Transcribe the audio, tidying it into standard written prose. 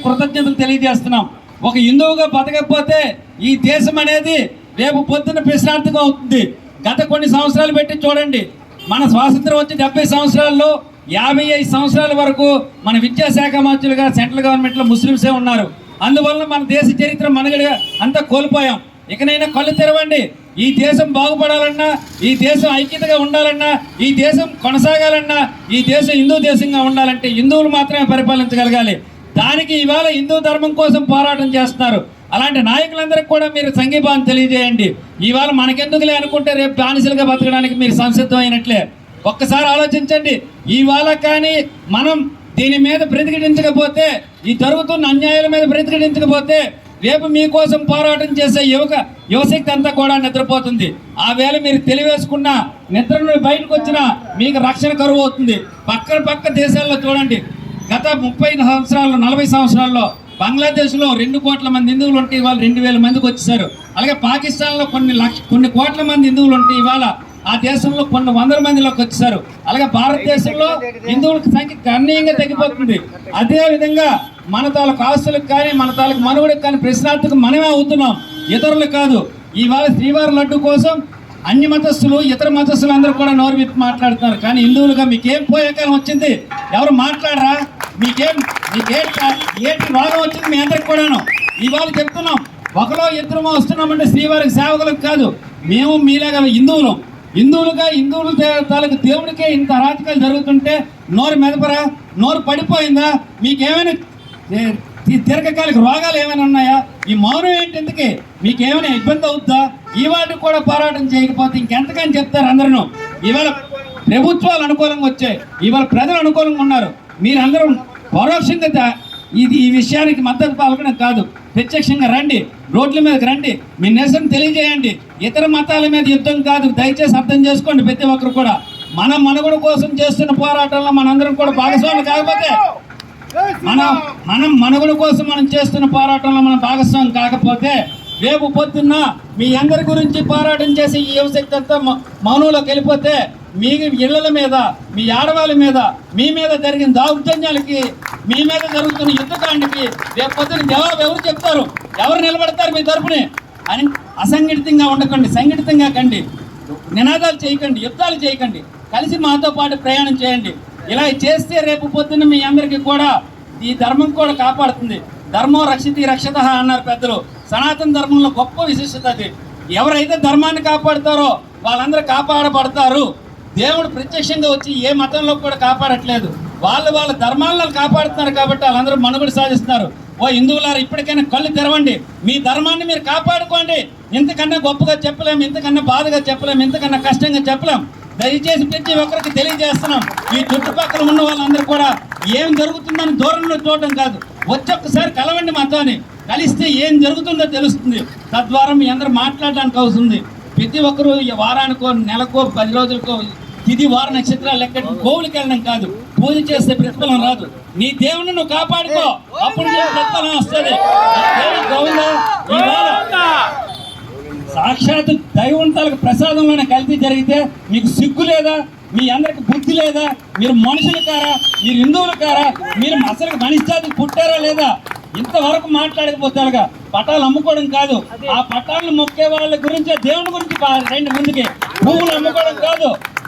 కృతజ్ఞతలు తెలియజేస్తున్నాం. ఒక హిందువుగా బతకపోతే ఈ దేశం అనేది రేపు పొద్దున్న ప్రశ్నార్థకం అవుతుంది. గత కొన్ని సంవత్సరాలు పెట్టి చూడండి, మన స్వాతంత్రం వచ్చి 70 సంవత్సరాల్లో 55 సంవత్సరాల వరకు మన విద్యాశాఖ మంత్రులుగా సెంట్రల్ గవర్నమెంట్లో ముస్లింసే ఉన్నారు. అందువల్ల మన దేశ చరిత్ర మనగడిగా అంతా కోల్పోయాం. ఇకనైనా కళ్ళు తెరవండి. ఈ దేశం బాగుపడాలన్నా, ఈ దేశం ఐక్యతగా ఉండాలన్నా, ఈ దేశం కొనసాగాలన్నా, ఈ దేశం హిందూ దేశంగా ఉండాలంటే హిందువులు మాత్రమే పరిపాలించగలగాలి. దానికి ఇవాళ హిందూ ధర్మం కోసం పోరాటం చేస్తున్నారు. అలాంటి నాయకులందరికీ కూడా మీరు సంఘీభావం తెలియజేయండి. ఇవాళ మనకెందుకులే అనుకుంటే రేపు బానిసలుగా బతకడానికి మీరు సంసిద్ధం అయినట్లే. ఒక్కసారి ఆలోచించండి. ఇవాళ కానీ మనం దీని మీద ప్రతిఘటించకపోతే, ఈ జరుగుతున్న అన్యాయాల మీద ప్రతిఘటించకపోతే రేపు మీకోసం పోరాటం చేసే యువశక్తి అంతా కూడా నిద్రపోతుంది. ఆ వేళ మీరు తెలివేసుకున్న నిద్ర నుండి బయటకు వచ్చినా మీకు రక్షణ కరువు అవుతుంది. పక్క దేశాల్లో చూడండి, గత 30 సంవత్సరాల్లో 40 సంవత్సరాల్లో బంగ్లాదేశ్లో 2 కోట్ల మంది హిందువులు ఉంటే ఇవాళ 2000 మందికి వచ్చేసారు. అలాగే పాకిస్తాన్లో కొన్ని కోట్ల మంది హిందువులు ఉంటే ఇవాళ ఆ దేశంలో కొన్ని వందల మందిలోకి వచ్చేసారు. అలాగే భారతదేశంలో హిందువుల సంఖ్య గణనీయంగా తగ్గిపోతుంది. అదే విధంగా మన తాలూకు ఆస్తులకు కానీ మన తాలూకు మనుగడకు కానీ ప్రశ్నార్థకం మనమే అవుతున్నాం, ఇతరులు కాదు. ఇవాళ శ్రీవారి లడ్డు కోసం అన్ని మతస్థులు ఇతర మతస్థులు అందరూ కూడా నోరు విప్పి మాట్లాడుతున్నారు. కానీ హిందువులుగా మీకేం పోయే కాలం వచ్చింది? ఎవరు మాట్లాడరా? ఏంటి రోగం వచ్చింది మీ అందరికి కూడాను? ఇవాళ చెప్తున్నాం, ఒకలో ఇద్దరమో వస్తున్నామంటే శ్రీవారికి సేవకులకు కాదు. మేము మీలాగా హిందువులుగా హిందువులు తాలూకు దేవుడికే ఇంత అరాచకాలు జరుగుతుంటే నోరు మెదపరా? నోరు పడిపోయిందా? మీకేమైనా దీర్ఘకాలిక రోగాలు ఏమైనా ఉన్నాయా? ఈ మౌనం ఏంటి? ఎందుకే మీకేమైనా ఇబ్బంది అవుతుందా? ఇవాళ కూడా పోరాటం చేయకపోతే ఇంకెంతకని చెప్తారు అందరూ. ఇవాళ ప్రభుత్వాలు అనుకూలంగా వచ్చాయి, ఇవాళ ప్రజలు అనుకూలంగా ఉన్నారు. మీరందరూ పరోక్షంగా ఈ విషయానికి మద్దతు పలకడం కాదు, ప్రత్యక్షంగా రండి, రోడ్ల మీదకి రండి, మీ నిరసన తెలియజేయండి. ఇతర మతాల మీద యుద్ధం కాదు, దయచేసి అర్థం చేసుకోండి. ప్రతి ఒక్కరు కూడా మన మనుగడ కోసం చేస్తున్న పోరాటంలో మనందరం కూడా భాగస్వామి కాకపోతే, మనం మనుగడ కోసం మనం చేస్తున్న పోరాటంలో మనం భాగస్వామి కాకపోతే రేపు పొద్దున్న మీ అందరి గురించి పోరాటం చేసి ఈ యువశక్తి అంతా మౌనంలోకి వెళ్ళిపోతే మీ ఇళ్ల మీద, మీ ఆడవాళ్ళ మీద, మీ మీద జరిగిన దౌర్జన్యాలకి, మీ మీద జరుగుతున్న యుద్ధకాండకి రేపు పొద్దున జవాబు ఎవరు చెప్తారు? ఎవరు నిలబడతారు మీ తరపుని? అని అసంఘటితంగా ఉండకండి, సంఘటితంగా కండి. నినాదాలు చేయకండి, యుద్ధాలు చేయకండి, కలిసి మాతో పాటు ప్రయాణం చేయండి. ఇలా చేస్తే రేపు పొద్దున్న మీ అందరికీ కూడా ఈ ధర్మం కూడా కాపాడుతుంది. ధర్మం రక్షితి రక్షత అన్నారు పెద్దలు. సనాతన ధర్మంలో గొప్ప విశిష్టత అది. ఎవరైతే ధర్మాన్ని కాపాడుతారో వాళ్ళందరూ కాపాడబడతారు. దేవుడు ప్రత్యక్షంగా వచ్చి ఏ మతంలో కూడా కాపాడట్లేదు, వాళ్ళ ధర్మాలను కాపాడుతున్నారు కాబట్టి వాళ్ళందరూ మనుగడ సాధిస్తున్నారు. ఓ హిందువులారు, ఇప్పటికైనా కళ్ళు తెరవండి, మీ ధర్మాన్ని మీరు కాపాడుకోండి. ఇంతకన్నా గొప్పగా చెప్పలేం, ఇంతకన్నా బాధగా చెప్పలేం, ఇంతకన్నా కష్టంగా చెప్పలేం. దయచేసి ప్రతి ఒక్కరికి తెలియజేస్తున్నాం, ఈ చుట్టుపక్కల ఉన్న వాళ్ళందరూ కూడా ఏం జరుగుతుందని దూరంలో చూడటం కాదు, వచ్చి ఒక్కసారి కలవండి, మాతోని కలిస్తే ఏం జరుగుతుందో తెలుస్తుంది. తద్వారా మీ అందరూ మాట్లాడడానికి అవుతుంది. ప్రతి ఒక్కరూ వారానికో, నెలకో, 10 రోజులకో, తిది వార నక్షత్రాలు లెక్క గోవులకి వెళ్ళడం కాదు. పూజ చేస్తే ప్రతిఫలం రాదు. నీ దేవుని నువ్వు కాపాడుకో, అప్పుడు ప్రతిఫలం వస్తుంది. సాక్షాత్ దైవంతాలకు ప్రసాదంలోనే కల్తీ జరిగితే మీకు సిగ్గు లేదా? మీ అందరికి బుద్ధి లేదా? మీరు మనుషులు కారా? మీరు హిందువులు కారా? మీరు అసలు మనిషి జాతికి పుట్టారా లేదా? ఇంతవరకు మాట్లాడకపోతారుగా. పటాలు అమ్ముకోవడం కాదు, ఆ పటాలను మొక్కే వాళ్ళ గురించి, దేవుని గురించి రండి ముందుకి. పువ్వులు అమ్ముకోవడం కాదు,